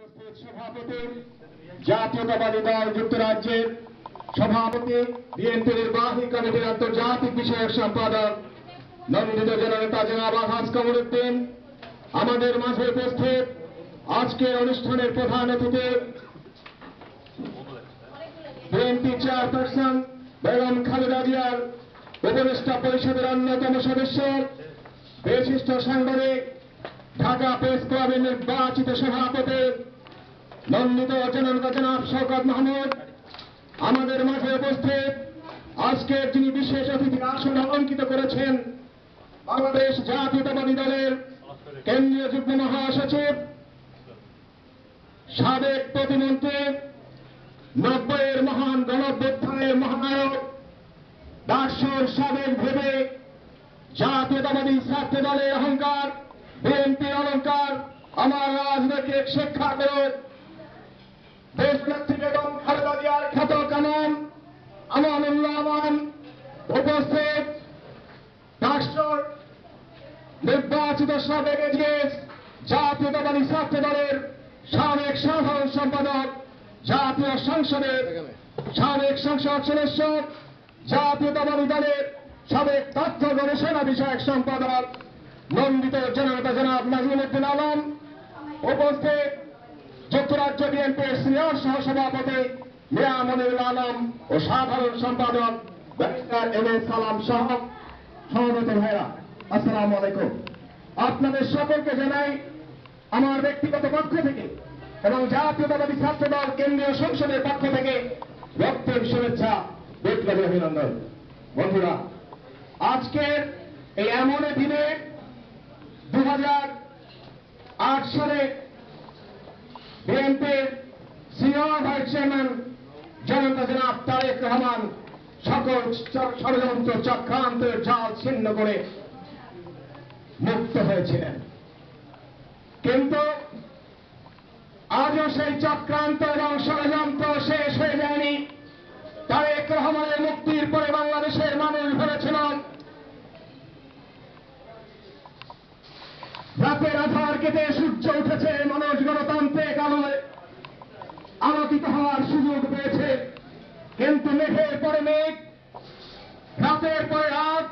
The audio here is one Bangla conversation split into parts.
উপস্থিত সভাপতি জাতীয়তাবাদী দল যুক্তরাজ্যের সভাপতি বিএনপি নির্বাহী কমিটির আন্তর্জাতিক বিষয়ক সম্পাদক নন্দিত জননেতা জনাব আলহাজ কমরুদ্দিন, আমাদের মাঝে উপস্থিত আজকের অনুষ্ঠানের প্রধান অতিথি বিএনপি চেয়ারপারসন বেগম খালেদা জিয়ার উপদেষ্টা পরিষদের অন্যতম সদস্য বিশিষ্ট সাংবাদিক ঢাকা প্রেস ক্লাবের নির্বাচিত সভাপতি নন্দিত জননেতা জনাব শওকত মাহমুদ, আমাদের মাঝে উপস্থিত আজকের যিনি বিশেষ অতিথির আসন অলঙ্কিত করেছেন বাংলাদেশ জাতীয়তাবাদী দলের কেন্দ্রীয় যুগ্ম মহাসচিব সাবেক প্রতিমন্ত্রী 90-এর মহান গণঅভ্যুত্থানের মহানায়ক ডাকসুর সাবেক ভেবে জাতীয়তাবাদী ছাত্র দলের অহংকার বিএনপির অলঙ্কার আমার রাজনৈতিক শিক্ষা করে দেশনেত্রী বেগম খালেদা জিয়ার খ্যাত কামান আমানুল্লাহ আমান উপস্থিত ডাকসুর নির্বাচিত সাবেক এজিএস জাতীয়তাবাদী ছাত্র দলের সাবেক সাধারণ সম্পাদক জাতীয় সংসদের সাবেক সংসদ সদস্য জাতীয়তাবাদী দলের সাবেক তথ্য গবেষণা বিষয়ক সম্পাদক নন্দিত জননেতা জনাব নাজমুল উদ্দিন আলম উপস্থিত যুক্তরাজ্য বিএনপির সিনিয়র সহসভাপতি মিয়া মনিরুল আলম ও সাধারণ সম্পাদক ব্যারিস্টার এম এ সালাম সহ সমবেত ভাইরা, আসসালামু আলাইকুম। আপনাদের সকলকে জানাই আমার ব্যক্তিগত পক্ষ থেকে এবং জাতীয়তাবাদী ছাত্র দল কেন্দ্রীয় সংসদের পক্ষ থেকে রক্তের শুভেচ্ছা, বিপ্লবী অভিনন্দন। বন্ধুরা, আজকের এই এমন দিনে 2008 সালে বিএনপির সিনিয়র ভাইস চেয়ারম্যান জননেতা জনাব তারেক রহমান সকল ষড়যন্ত্র চক্রান্তের জাল ছিন্ন করে মুক্ত হয়েছিলেন, কিন্তু আজও সেই চক্রান্ত এবং ষড়যন্ত্র শেষ হয়ে যায়নি। তারেক রহমানের মুক্তির পরে বাংলাদেশের মানুষ ভেবেছিল রাতের আধার কেটে সূর্য উঠেছে, মানুষ গণতান্ত্রিক আলোয় আলোকিত হওয়ার সুযোগ পেয়েছে, কিন্তু মেঘের পরে মেঘ, রাতের পরে রাত,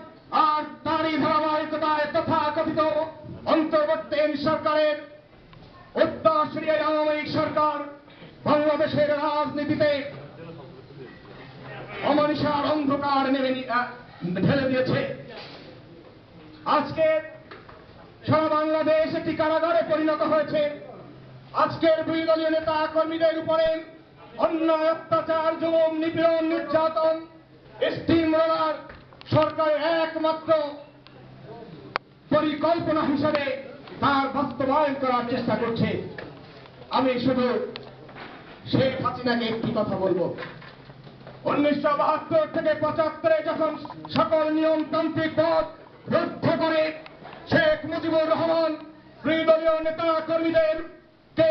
আর তারই ধারাবাহিকতায় তথাকথিত অন্তর্বর্তীকালীন সরকারের উত্তরসূরি আওয়ামী লীগ সরকার বাংলাদেশের রাজনীতিতে অমানিসার অন্ধকার ঢেলে দিয়েছে। আজকে সারা বাংলাদেশ একটি কারাগারে পরিণত হয়েছে। আজকের দুই দলীয় নেতা কর্মীদের উপরে অন্যায়, অত্যাচার, জুলুম, নিপীড়ন, নির্যাতন, স্টিম রোলার সরকারের একমাত্র পরিকল্পনা হিসেবে তার বাস্তবায়ন করার চেষ্টা করছে। আমি শুধু শেখ হাসিনাকে একটি কথা বলবো, 1972 থেকে 75-এ যখন সকল নিয়মতান্ত্রিক পথ রুদ্ধ করে শেখ মুজিবুর রহমান দুই দলীয় নেতা কর্মীদেরকে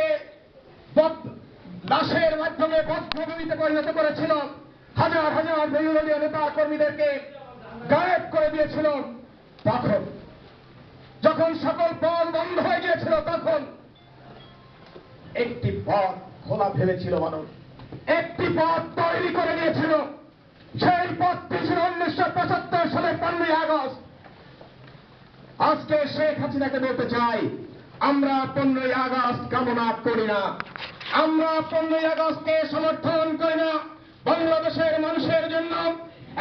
লাশের মাধ্যমে বদ্ধভূমিতে পরিণত করেছিল, হাজার হাজার দুই দলীয় নেতা কর্মীদেরকে গায়েব করে দিয়েছিল, তখন যখন সকল পথ বন্ধ হয়ে গিয়েছিল তখন একটি পথ খোলা ফেলেছিল মানুষ, একটি পথ তৈরি করে দিয়েছিল। সেই পথটি ছিল 1975 সালের 15ই আগস্ট। আজকে শেখ হাসিনাকে বলতে চাই, আমরা 15ই আগস্ট কামনা করি না, আমরা 15ই আগস্টকে সমর্থন করি না। বাংলাদেশের মানুষের জন্য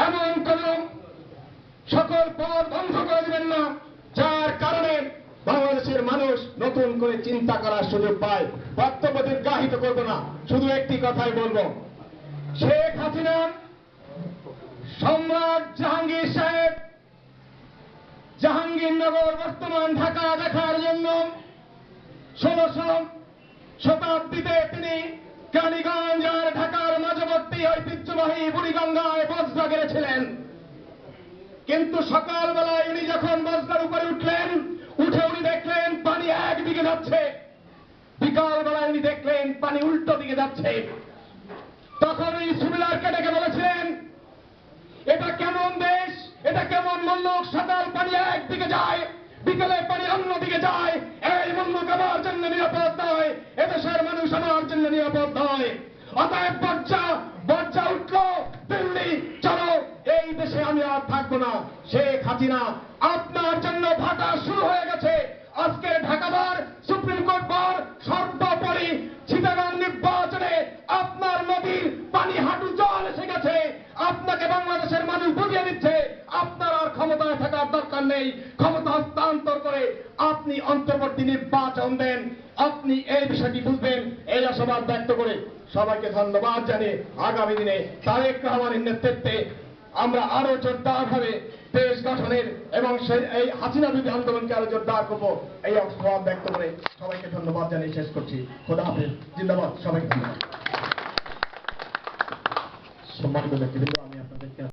এমন কোন সকল পথ বন্ধ করে দেবেন না যার কারণে বাংলাদেশের মানুষ নতুন করে চিন্তা করার সুযোগ পায়। বক্তব্য দীর্ঘায়িত করব না, শুধু একটি কথাই বলবো, শেখ হাসিনা সম্রাট জাহাঙ্গীর সাহেব জাহাঙ্গীরনগর বর্তমান ঢাকা দেখার জন্য 16শ শতাব্দীতে তিনি কালীগঞ্জ আর ঢাকার মাঝবর্তী ঐতিহ্যবাহী বুড়িগঙ্গায় বজরা গেড়েছিলেন, কিন্তু সকালবেলায় উনি যখন বজরার উপরে উঠলেন, উঠে উনি দেখলেন পানি একদিকে যাচ্ছে, বিকালবেলায় উনি দেখলেন পানি উল্টো দিকে যাচ্ছে। তখন উনি সুবিলারকে ডেকে বলেছিলেন, এটা কেমন দেশ, এটা কেমন মুল্লুক, সকাল পানি একদিকে যায়, বিকেলে পানি অন্যদিকে যায়, এই মুল্লুক আমার জন্য নিরাপদ নয়। এদেশের মানুষ জন্য নিরাপদ নয়। অতএব বর্জা উঠলো, দিল্লি চলো, এই দেশে আমি আর থাকবো না। শেখ হাসিনা, আপনার জন্য ভাটা শুরু হয়ে গেছে। আজকে ঢাকা বার, সুপ্রিম কোর্ট বার, সর্বোপরি চিটাগাং নির্বাচনে আপনার নদীর পানি হাঁটু জল এসে গেছে। আপনাকে বাংলাদেশের মানুষ বুঝিয়ে দিচ্ছে আপনার আর ক্ষমতায় থাকার দরকার নেই। ক্ষমতা হস্তান্তর করে আপনি অন্তর্বর্তী নির্বাচন দেন, আপনি এই বিষয়টি বুঝবেন, এই আশাবাদ ব্যক্ত করে সবাইকে ধন্যবাদ জানিয়ে আগামী দিনে তারেক রহমানের নেতৃত্বে আমরা আরো জোরদারভাবে দেশ গঠনের এবং এই হাসিনা বিরোধী আন্দোলনকে আরো জোরদার করবো, এই আশাবাদ ব্যক্ত করে সবাইকে ধন্যবাদ জানিয়ে শেষ করছি। খোদা হাফেজ, জিন্দাবাদ, সবাইকে ধন্যবাদ। সম্মানিত ব্যক্তিবৃন্দ, আমি আপনাদেরকে